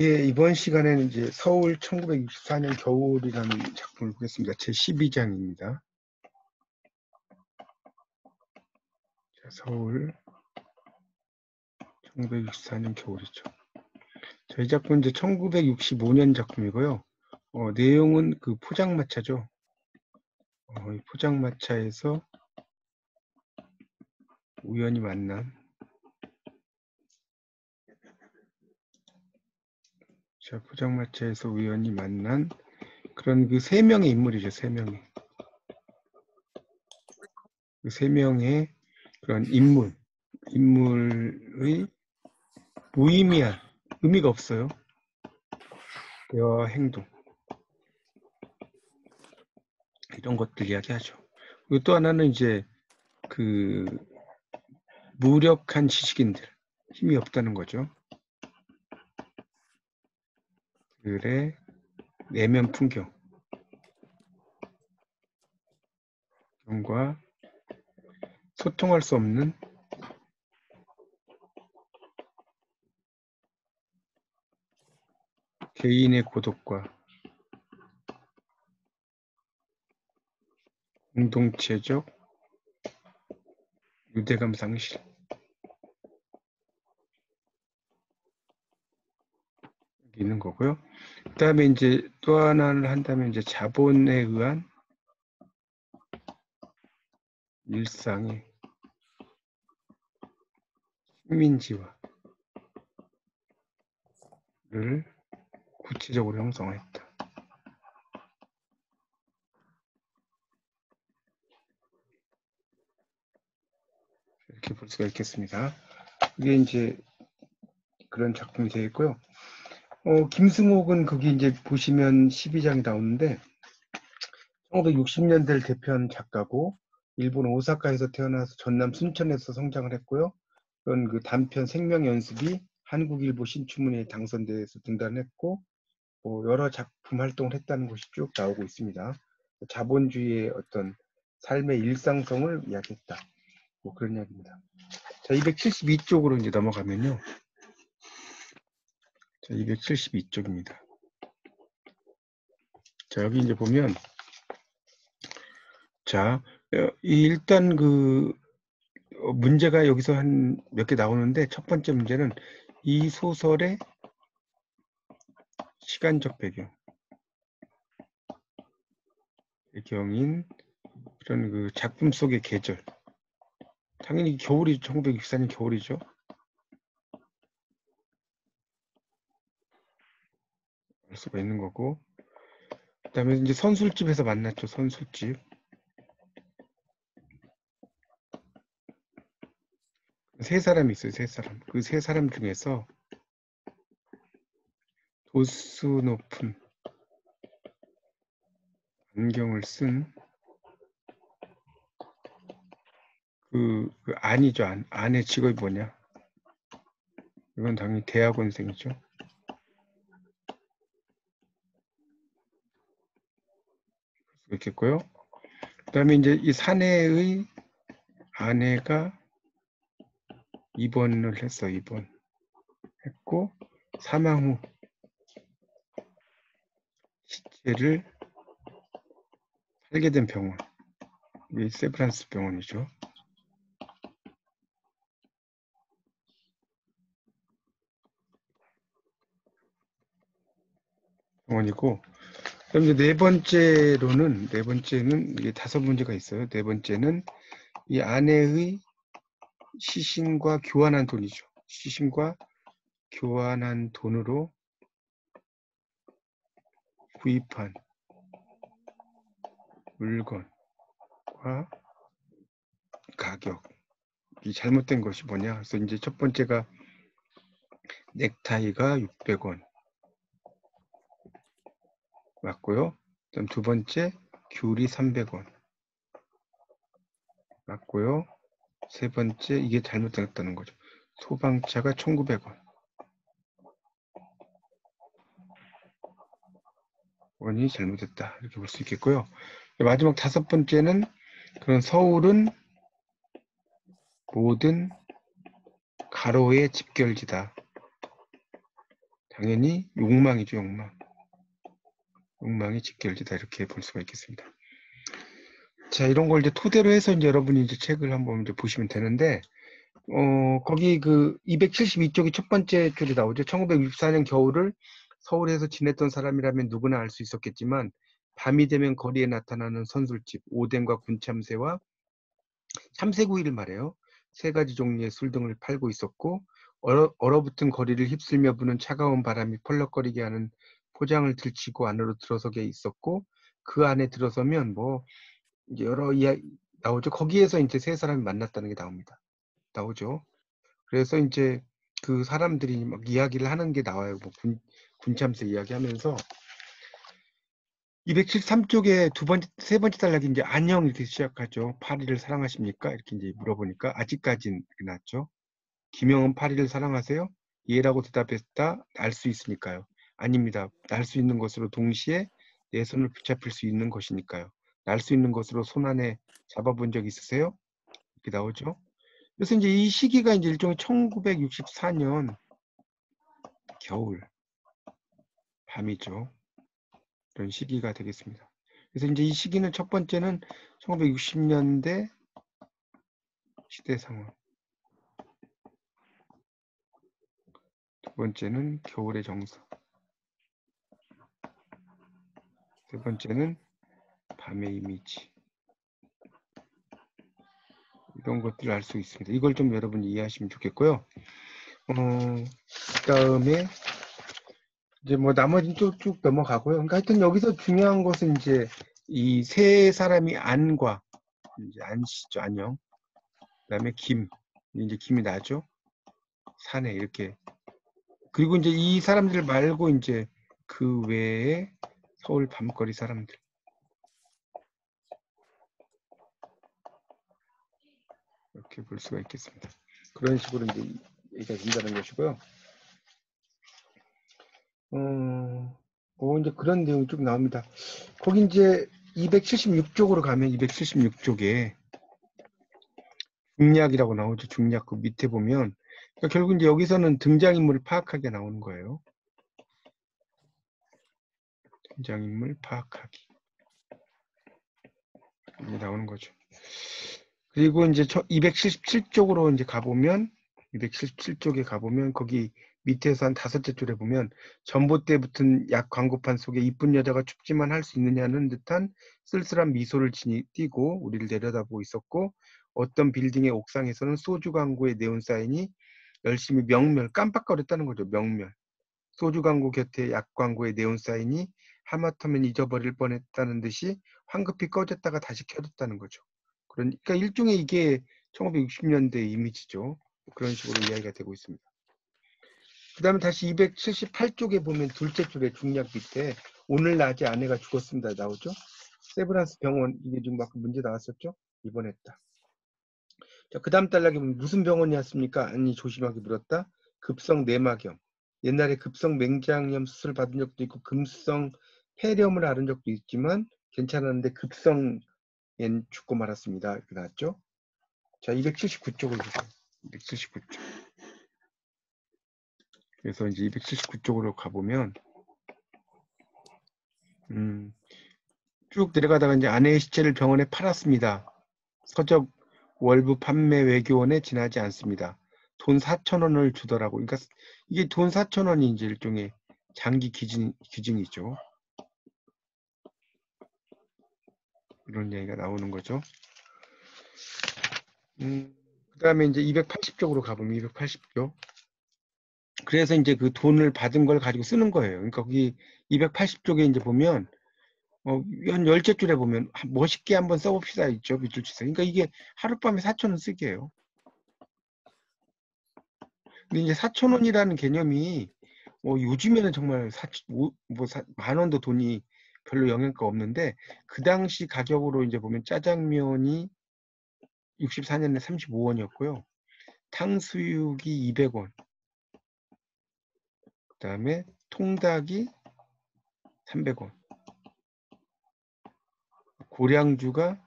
예, 이번 시간에는 이제 서울 1964년 겨울이라는 작품을 보겠습니다. 제 12장입니다. 자, 서울 1964년 겨울이죠. 자, 이 작품은 이제 1965년 작품이고요. 내용은 그 포장마차죠. 이 포장마차에서 우연히 만난, 자, 포장마차에서 우연히 만난 그런 그 세 명의 인물이죠. 세 명의. 그 세 명의 그런 인물의 무의미한 의미가 없어요. 대화, 행동. 이런 것들 이야기하죠. 그리고 또 하나는 이제 그 무력한 지식인들, 힘이 없다는 거죠. 그들의 내면 풍경과 소통할 수 없는 개인의 고독과 공동체적 유대감 상실 있는 거고요. 그 다음에 이제 또 하나를 한다면 이제 자본에 의한 일상의 식민지화를 구체적으로 형성했다. 이렇게 볼 수가 있겠습니다. 이게 이제 그런 작품이 되어 있고요. 김승옥은 거기 이제 보시면 12장이 나오는데 1960년대를 대표한 작가고 일본 오사카에서 태어나서 전남 순천에서 성장을 했고요. 그런 그 단편 생명연습이 한국일보 신춘문예에 당선돼서 등단했고 여러 작품 활동을 했다는 것이 쭉 나오고 있습니다. 자본주의의 어떤 삶의 일상성을 이야기했다. 그런 이야기입니다. 자, 272쪽으로 이제 넘어가면요. 자, 272쪽입니다. 자, 여기 이제 보면 자, 일단 그 문제가 여기서 한 몇 개 나오는데 첫 번째 문제는 이 소설의 시간적 배경인 이런 그 작품 속의 계절. 당연히 겨울이 1964년 겨울이죠. 알 수가 있는 거고. 그다음에 이제 선술집에서 만났죠. 선술집. 세 사람이 있어요. 세 사람. 그 세 사람 중에서 도수 높은 안경을 쓴 그 안이죠. 안의 직업이 뭐냐? 이건 당연히 대학원생이죠. 있겠고요. 그다음에 이제 이 사내의 아내가 입원을 했어. 입원했고 사망 후 시체를 살게 된 병원. 이게 세브란스 병원이죠. 병원이고 그럼 이제 네 번째는 이게 다섯 문제가 있어요. 네 번째는 이 아내의 시신과 교환한 돈이죠. 시신과 교환한 돈으로 구입한 물건과 가격이 잘못된 것이 뭐냐. 그래서 이제 첫 번째가 넥타이가 600원 맞고요. 그다음 두 번째 귤이 300원 맞고요. 세 번째 이게 잘못됐다는 거죠. 소방차가 1900원 원이 잘못됐다 이렇게 볼 수 있겠고요. 마지막 다섯 번째는 그런 서울은 모든 가로의 집결지다. 당연히 욕망이죠, 욕망. 욕망이 직결되다 이렇게 볼 수가 있겠습니다. 자, 이런 걸 이제 토대로 해서 이제 여러분이 이제 책을 한번 이제 보시면 되는데, 거기 그 272쪽이 첫 번째 줄이 나오죠. 1964년 겨울을 서울에서 지냈던 사람이라면 누구나 알 수 있었겠지만, 밤이 되면 거리에 나타나는 선술집, 오뎅과 군참새와 참새구이를 말해요. 세 가지 종류의 술 등을 팔고 있었고, 얼어붙은 거리를 휩쓸며 부는 차가운 바람이 펄럭거리게 하는 포장을 들치고 안으로 들어서게 있었고, 그 안에 들어서면 뭐 이제 여러 이야기 나오죠. 거기에서 이제 세 사람이 만났다는 게 나오죠. 그래서 이제 그 사람들이 막 이야기를 하는 게 나와요. 뭐 군참새 이야기하면서 273쪽에 세 번째 단락이 이제 안녕 이렇게 시작하죠. 파리를 사랑하십니까? 이렇게 이제 물어보니까 아직까진 이렇게 나왔죠. 김영은 파리를 사랑하세요? 예라고 대답했다. 날 수 있으니까요. 아닙니다. 날 수 있는 것으로 동시에 내 손을 붙잡힐 수 있는 것이니까요. 날 수 있는 것으로 손 안에 잡아본 적 있으세요? 이렇게 나오죠. 그래서 이제 이 시기가 이제 일종의 1964년 겨울 밤이죠. 그런 시기가 되겠습니다. 그래서 이제 이 시기는 첫 번째는 1960년대 시대 상황. 두 번째는 겨울의 정서. 세 번째는 밤의 이미지. 이런 것들을 알 수 있습니다. 이걸 좀 여러분이 이해하시면 좋겠고요. 그다음에 이제 뭐 나머지는 쭉 넘어가고요. 그러니까 하여튼 여기서 중요한 것은 이제 이 세 사람이 안과 이제 안씨죠, 안녕. 그다음에 김, 이제 김이 나죠. 사내 이렇게. 그리고 이제 이 사람들 말고 이제 그 외에 서울 밤거리 사람들. 이렇게 볼 수가 있겠습니다. 그런 식으로 이제 얘기가 된다는 것이고요. 뭐 이제 그런 내용이 쭉 나옵니다. 거기 이제 276쪽으로 가면 276쪽에 중략이라고 나오죠. 중략 그 밑에 보면 그러니까 결국 이제 여기서는 등장인물을 파악하게 나오는 거예요. 등장인물 파악하기 이게 나오는 거죠. 그리고 이제 277쪽으로 이제 가보면 277쪽에 가보면 거기 밑에서 한 5째 줄에 보면 전봇대 붙은 약 광고판 속에 이쁜 여자가 춥지만 할 수 있느냐는 듯한 쓸쓸한 미소를 띠고 우리를 내려다보고 있었고 어떤 빌딩의 옥상에서는 소주 광고의 네온사인이 열심히 명멸 깜빡거렸다는 거죠. 명멸. 소주 광고 곁에 약 광고의 네온사인이 하마터면 잊어버릴 뻔했다는 듯이 황급히 꺼졌다가 다시 켜졌다는 거죠. 그러니까 일종의 이게 1960년대 이미지죠. 그런 식으로 이야기가 되고 있습니다. 그 다음에 다시 278쪽에 보면 둘째 줄에 중략 밑에 오늘 낮에 아내가 죽었습니다. 나오죠. 세브란스 병원 이게 지금 막 문제 나왔었죠. 입원했다. 자, 그 다음 단락에 보면 무슨 병원이었습니까? 아니 조심하게 물었다. 급성 내막염. 옛날에 급성 맹장염 수술 받은 적도 있고 급성 폐렴을 앓은 적도 있지만 괜찮았는데 급성엔 죽고 말았습니다. 이렇게 나왔죠. 자, 279쪽을 보세요. 279쪽. 그래서 이제 279쪽으로 가보면 쭉 내려가다가 이제 아내의 시체를 병원에 팔았습니다. 서적 월부 판매 외교원에 지나지 않습니다. 돈 4,000원을 주더라고. 그러니까 이게 돈 4,000원이 이제 일종의 장기 기증이죠. 이런 얘기가 나오는 거죠. 그 다음에 이제 280쪽으로 가보면 280쪽. 그래서 이제 그 돈을 받은 걸 가지고 쓰는 거예요. 그러니까 거기 280쪽에 이제 보면 한 10째 줄에 보면 멋있게 한번 써봅시다 있죠. 밑줄 치세요. 그러니까 이게 하룻밤에 4,000원 쓰게요. 근데 이제 4,000원이라는 개념이 요즘에는 정말 만 원도 돈이 별로 영향가 없는데 그 당시 가격으로 이제 보면 짜장면이 64년에 35원이었고요. 탕수육이 200원. 그 다음에 통닭이 300원. 고량주가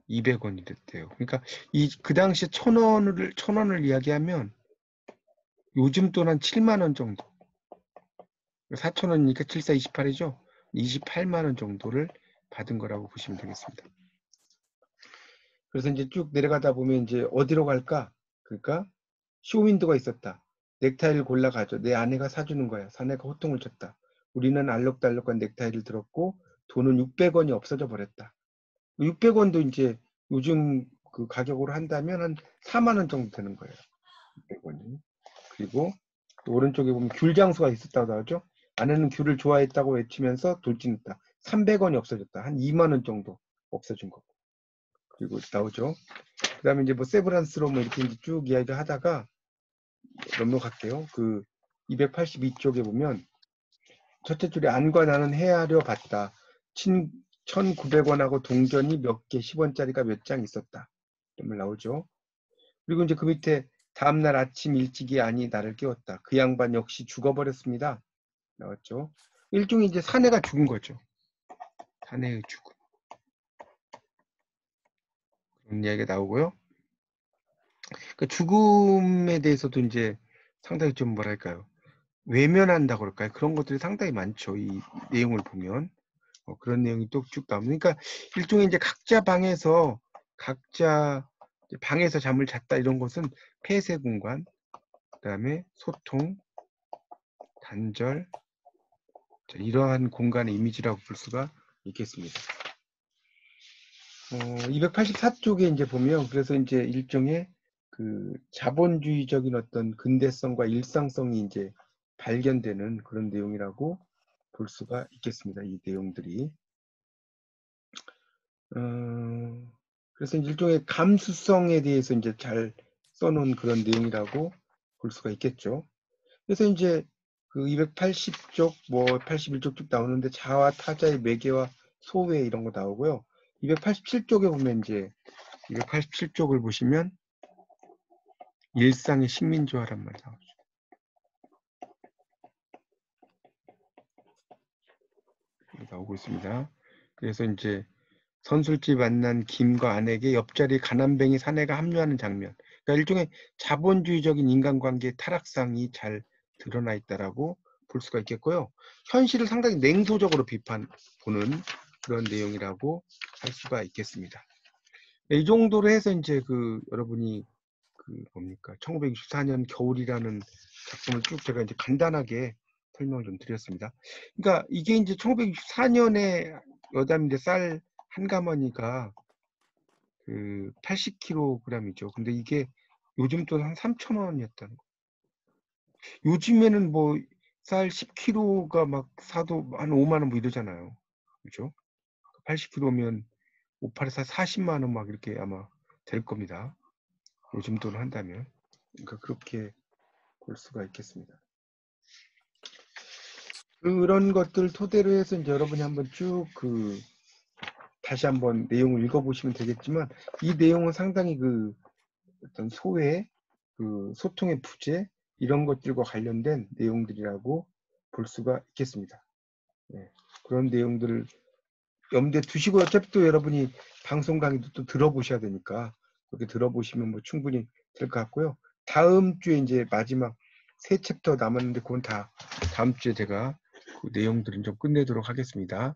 200원이 됐대요. 그러니까 그 당시에 1,000원을 이야기하면 요즘 돈 한 7만 원 정도. 4,000원이니까 7428이죠. 28만 원 정도를 받은 거라고 보시면 되겠습니다. 그래서 이제 쭉 내려가다 보면 이제 어디로 갈까? 그러니까 쇼윈도가 있었다. 넥타이를 골라가죠. 내 아내가 사주는 거야. 사내가 호통을 쳤다. 우리는 알록달록한 넥타이를 들었고 돈은 600원이 없어져 버렸다. 600원도 이제 요즘 그 가격으로 한다면 한 4만 원 정도 되는 거예요. 600원이. 그리고 오른쪽에 보면 귤 장수가 있었다고 하죠. 아내는 귤을 좋아했다고 외치면서 돌진했다. 300원이 없어졌다. 한 2만 원 정도 없어진 거고. 그리고 나오죠. 그 다음에 이제 뭐 세브란스로 뭐 이렇게 이제 쭉 이야기를 하다가 넘어갈게요. 그 282쪽에 보면 첫째 줄에 안과 나는 헤아려 봤다. 1,900원하고 동전이 몇 개, 10원짜리가 몇 장 있었다. 이런 나오죠. 그리고 이제 그 밑에 다음날 아침 일찍이 아니 나를 깨웠다. 그 양반 역시 죽어버렸습니다. 나왔죠. 일종의 이제 사내가 죽은 거죠. 사내의 죽음. 그런 이야기가 나오고요. 그 죽음에 대해서도 이제 상당히 좀 뭐랄까요. 외면한다고 그럴까요? 그런 것들이 상당히 많죠. 이 내용을 보면. 그런 내용이 또 쭉 나옵니다. 그러니까 일종의 이제 각자 방에서 잠을 잤다 이런 것은 폐쇄 공간, 그다음에 소통, 단절, 이러한 공간의 이미지라고 볼 수가 있겠습니다. 284쪽에 이제 보면 그래서 이제 일종의 그 자본주의적인 어떤 근대성과 일상성이 이제 발견되는 그런 내용이라고 볼 수가 있겠습니다. 이 내용들이. 그래서 이제 일종의 감수성에 대해서 이제 잘 써놓은 그런 내용이라고 볼 수가 있겠죠. 그래서 이제 그 280쪽, 뭐 81쪽 쭉 나오는데 자와 타자의 매개와 소외 이런 거 나오고요. 287쪽에 보면 이제 287쪽을 보시면 일상의 식민조화란 말 나오죠. 나오고 있습니다. 그래서 이제 선술집 만난 김과 아내에게 옆자리 가난뱅이 사내가 합류하는 장면. 그러니까 일종의 자본주의적인 인간관계의 타락상이 잘 드러나 있다라고 볼 수가 있겠고요. 현실을 상당히 냉소적으로 보는 그런 내용이라고 할 수가 있겠습니다. 이 정도로 해서 이제 여러분이 1964년 겨울이라는 작품을 쭉 제가 이제 간단하게 설명을 좀 드렸습니다. 그러니까 이게 이제 1964년에 여담인데 쌀 한 가마니가 80kg이죠. 근데 이게 요즘 돈 한 3,000원이었다는 거. 요즘에는 뭐 쌀 10kg가 막 사도 한 5만 원 뭐 이러잖아요. 그죠? 80kg면 584 40만 원 막 이렇게 아마 될 겁니다. 요즘 돈 한다면. 그러니까 그렇게 볼 수가 있겠습니다. 그런 것들 토대로 해서 이제 여러분이 한번 쭉 다시 한번 내용을 읽어보시면 되겠지만 이 내용은 상당히 어떤 소외, 소통의 부재 이런 것들과 관련된 내용들이라고 볼 수가 있겠습니다. 네, 그런 내용들을 염두에 두시고 어차피 또 여러분이 방송 강의도 또 들어보셔야 되니까 그렇게 들어보시면 뭐 충분히 될 것 같고요. 다음 주에 이제 마지막 3챕터 남았는데 그건 다 다음 주에 제가 그 내용들은 좀 끝내도록 하겠습니다.